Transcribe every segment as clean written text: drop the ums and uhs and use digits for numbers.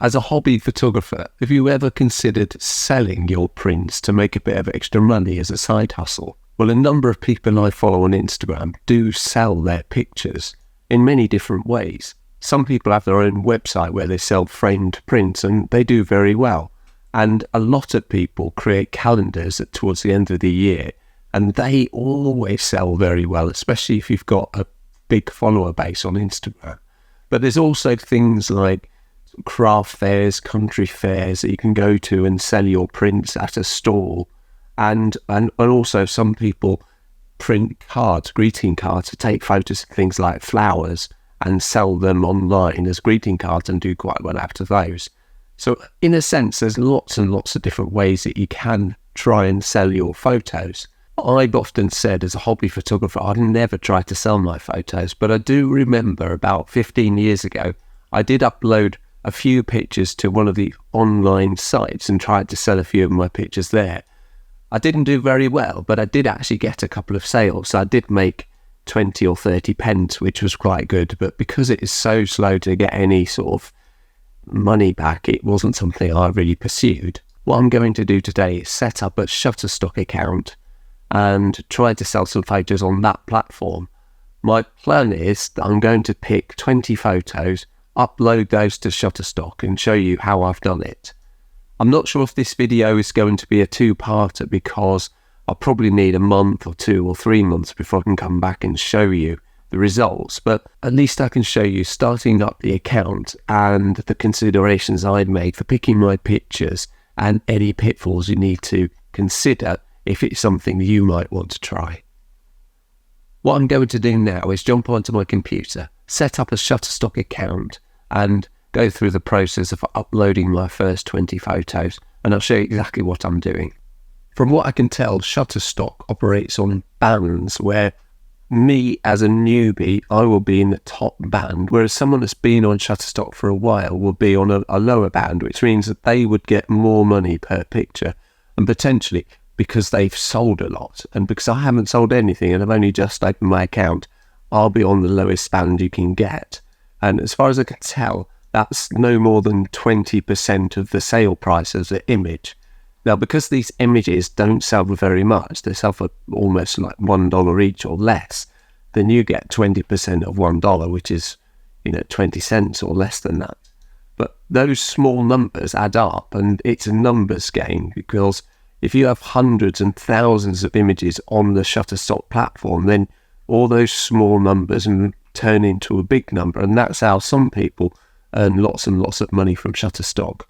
As a hobby photographer, have you ever considered selling your prints to make a bit of extra money as a side hustle? Well, a number of people I follow on Instagram do sell their pictures in many different ways. Some people have their own website where they sell framed prints, and they do very well. And a lot of people create calendars towards the end of the year, and they always sell very well, especially if you've got a big follower base on Instagram. But there's also things like craft fairs, country fairs that you can go to and sell your prints at a stall. And also some people print cards, greeting cards, to take photos of things like flowers and sell them online as greeting cards and do quite well out of those. So in a sense, there's lots and lots of different ways that you can try and sell your photos. I've often said as a hobby photographer, I'd never try to sell my photos, but I do remember about 15 years ago, I did upload a few pictures to one of the online sites and tried to sell a few of my pictures there. I didn't do very well, but I did actually get a couple of sales. So I did make 20 or 30 pence, which was quite good. But because it is so slow to get any sort of money back, it wasn't something I really pursued. What I'm going to do today is set up a Shutterstock account and try to sell some photos on that platform. My plan is that I'm going to pick 20 photos, upload those to Shutterstock and show you how I've done it. I'm not sure if this video is going to be a two-parter because I'll probably need a month or 2 or 3 months before I can come back and show you the results, but at least I can show you starting up the account and the considerations I've made for picking my pictures and any pitfalls you need to consider if it's something you might want to try. What I'm going to do now is jump onto my computer, set up a Shutterstock account and go through the process of uploading my first 20 photos, and I'll show you exactly what I'm doing. From what I can tell, Shutterstock operates on bands where me as a newbie, I will be in the top band, whereas someone that's been on Shutterstock for a while will be on a lower band, which means that they would get more money per picture, and potentially because they've sold a lot, and because I haven't sold anything and I've only just opened my account, I'll be on the lowest band you can get. And as far as I can tell, that's no more than 20% of the sale price of the image. Now, because these images don't sell for very much, they sell for almost like $1 each or less, then you get 20% of $1, which is, 20 cents or less than that. But those small numbers add up, and it's a numbers game, because if you have hundreds and thousands of images on the Shutterstock platform, then all those small numbers turn into a big number, and that's how some people earn lots and lots of money from Shutterstock.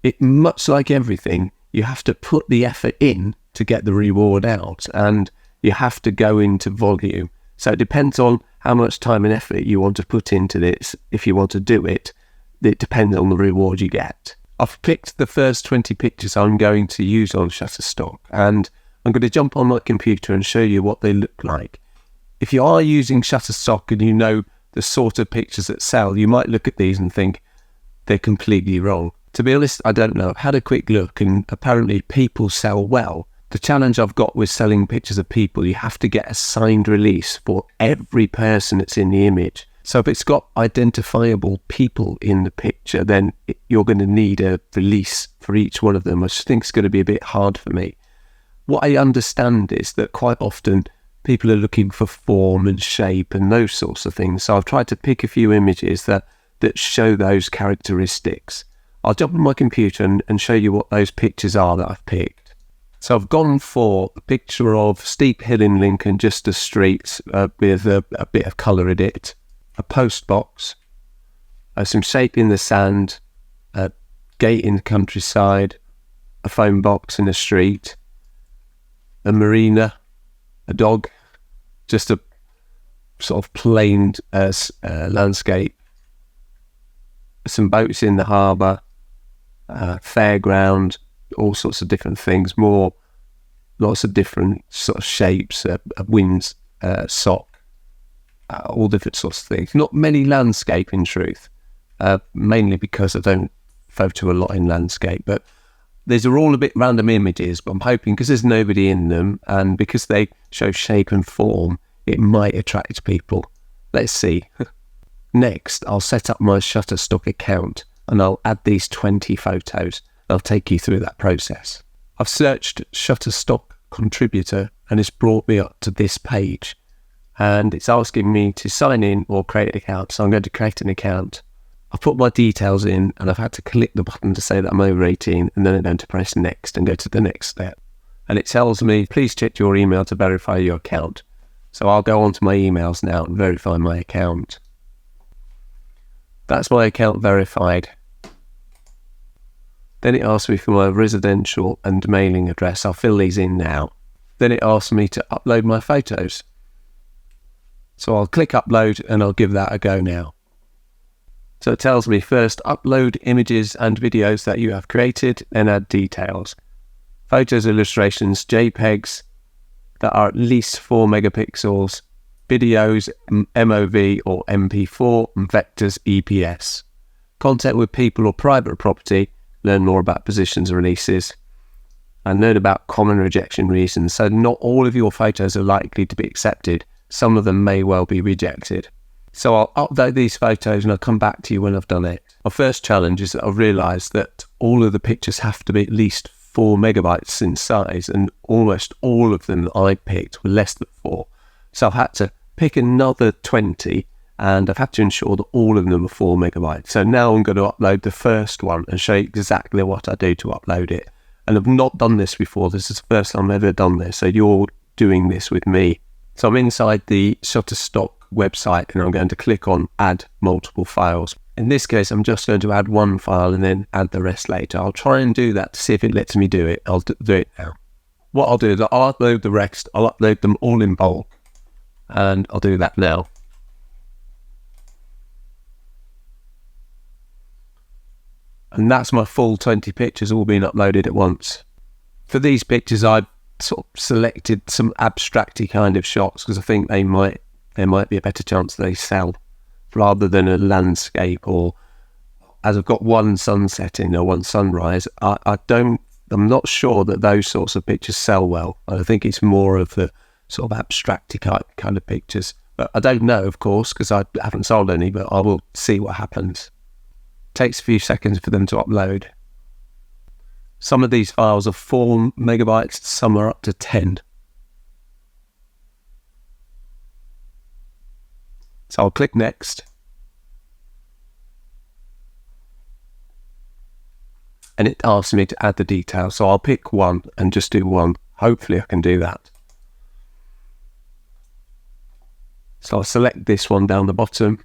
It, much like everything, you have to put the effort in to get the reward out, and you have to go into volume. So it depends on how much time and effort you want to put into this. If you want to do it, it depends on the reward you get. I've picked the first 20 pictures I'm going to use on Shutterstock, and I'm going to jump on my computer and show you what they look like. If you are using Shutterstock and you know the sort of pictures that sell, you might look at these and think they're completely wrong. To be honest, I don't know. I've had a quick look and apparently people sell well. The challenge I've got with selling pictures of people, you have to get a signed release for every person that's in the image. So if it's got identifiable people in the picture, then you're going to need a release for each one of them. I just think it's going to be a bit hard for me. What I understand is that quite often people are looking for form and shape and those sorts of things. So I've tried to pick a few images that show those characteristics. I'll jump on my computer and show you what those pictures are that I've picked. So I've gone for a picture of steep hill in Lincoln, just a street with a bit of colour in it, a post box, some shape in the sand, a gate in the countryside, a phone box in a street, a marina, a dog, just a sort of plain landscape, some boats in the harbour, fairground, all sorts of different things, lots of different sort of shapes, a wind sock, all different sorts of things. Not many landscape in truth, mainly because I don't photo a lot in landscape, but these are all a bit random images, but I'm hoping because there's nobody in them and because they show shape and form, it might attract people. Let's see. Next, I'll set up my Shutterstock account and I'll add these 20 photos. I'll take you through that process. I've searched Shutterstock contributor and it's brought me up to this page, and it's asking me to sign in or create an account. So I'm going to create an account. I've put my details in and I've had to click the button to say that I'm over 18, and then I'm going to press next and go to the next step. And it tells me, please check your email to verify your account. So I'll go onto my emails now and verify my account. That's my account verified. Then it asks me for my residential and mailing address. I'll fill these in now. Then it asks me to upload my photos. So I'll click upload and I'll give that a go now. So it tells me first upload images and videos that you have created, then add details. Photos, illustrations, JPEGs that are at least 4 megapixels, videos, MOV or MP4, and vectors, EPS. Contact with people or private property, learn more about positions and releases, and learn about common rejection reasons. So not all of your photos are likely to be accepted. Some of them may well be rejected. So I'll upload these photos and I'll come back to you when I've done it. My first challenge is that I've realised that all of the pictures have to be at least 4 megabytes in size, and almost all of them that I picked were less than 4. So I've had to pick another 20, and I've had to ensure that all of them are 4 megabytes. So now I'm going to upload the first one and show you exactly what I do to upload it. And I've not done this before. This is the first time I've ever done this. So you're doing this with me. So I'm inside the Shutterstock website and I'm going to click on add multiple files. In this case, I'm just going to add one file and then add the rest later. I'll try and do that to see if it lets me do it. I'll do it now. What I'll do is I'll upload the rest. I'll upload them all in bulk, and I'll do that now. And that's my full 20 pictures all being uploaded at once. For these pictures, I've sort of selected some abstracty kind of shots because I think there might be a better chance they sell, rather than a landscape, or as I've got one sunset in or one sunrise. I'm not sure that those sorts of pictures sell well. I think it's more of the sort of abstracty kind of pictures. But I don't know, of course, because I haven't sold any, but I will see what happens. Takes a few seconds for them to upload. Some of these files are 4 megabytes, some are up to 10. So I'll click next. And it asks me to add the details. So I'll pick one and just do one. Hopefully I can do that. So I'll select this one down the bottom.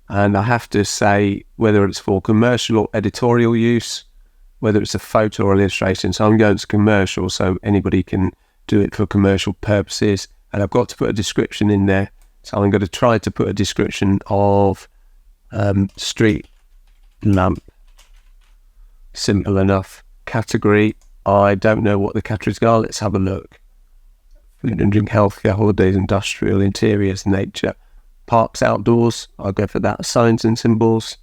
And I have to say whether it's for commercial or editorial use, whether it's a photo or illustration. So I'm going to commercial, so anybody can do it for commercial purposes. And I've got to put a description in there. So I'm going to try to put a description of street lamp. Simple enough. Category, I don't know what the categories are. Let's have a look. Food and drink, healthcare, holidays, industrial, interiors, nature. Parks, outdoors, I'll go for that. Signs and symbols.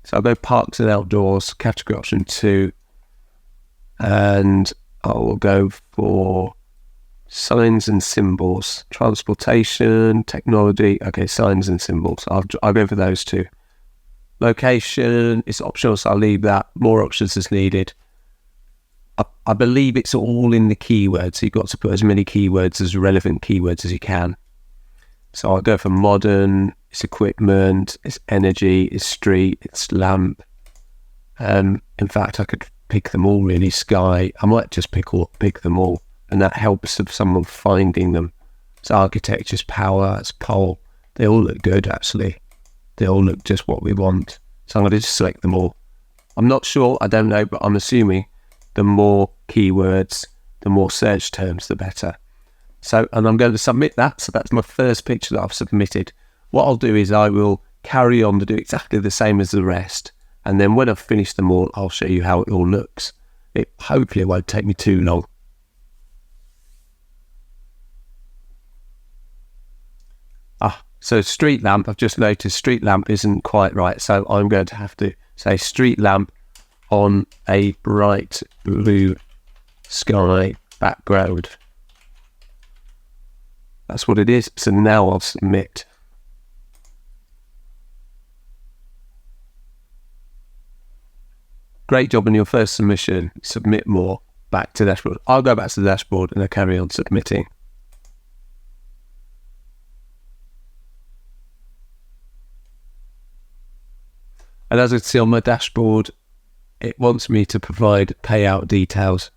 So I'll go parks and outdoors, category option 2. And I will go for signs and symbols. Transportation, technology. Okay, signs and symbols. I'll go for those 2. Location is optional, so I'll leave that. More options as needed. I believe it's all in the keywords. So you've got to put as many keywords, as relevant keywords as you can. So I'll go for modern, it's equipment, it's energy, it's street, it's lamp. In fact, I could pick them all really. Sky, I might just pick them all, and that helps of someone finding them. It's architecture's power, it's pole. They all look good, actually. They all look just what we want. So I'm going to just select them all. I'm not sure, I don't know, but I'm assuming the more keywords, the more search terms, the better. So, and I'm going to submit that. So that's my first picture that I've submitted. What I'll do is I will carry on to do exactly the same as the rest. And then when I've finished them all, I'll show you how it all looks. Hopefully it won't take me too long. So street lamp, I've just noticed street lamp isn't quite right. So I'm going to have to say street lamp on a bright blue sky background. That's what it is. So now I'll submit. Great job on your first submission. Submit more. Back to dashboard. I'll go back to the dashboard and I'll carry on submitting. And as I can see on my dashboard, it wants me to provide payout details.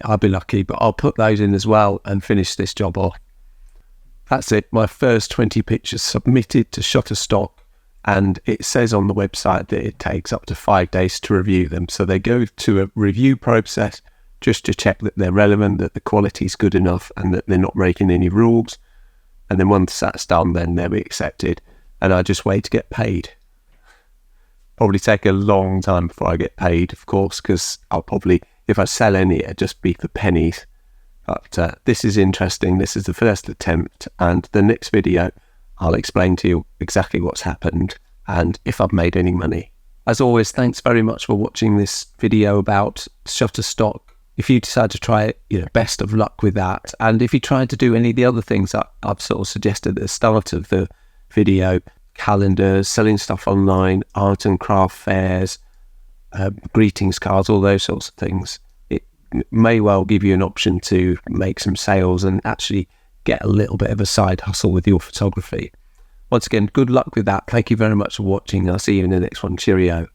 I'll be lucky, but I'll put those in as well and finish this job off. That's it. My first 20 pictures submitted to Shutterstock, and it says on the website that it takes up to 5 days to review them. So they go to a review process just to check that they're relevant, that the quality is good enough, and that they're not breaking any rules. And then once that's done, then they'll be accepted. And I just wait to get paid. Probably take a long time before I get paid, of course, because I'll probably, if I sell any, it'll just be for pennies. But this is interesting. This is the first attempt, and the next video I'll explain to you exactly what's happened and if I've made any money. As always, thanks very much for watching this video about Shutterstock. If you decide to try it, best of luck with that. And if you try to do any of the other things that I've sort of suggested at the start of the video, calendars, selling stuff online, art and craft fairs, greetings cards, all those sorts of things, it may well give you an option to make some sales and actually get a little bit of a side hustle with your photography. Once again, good luck with that. Thank you very much for watching. I'll see you in the next one. Cheerio.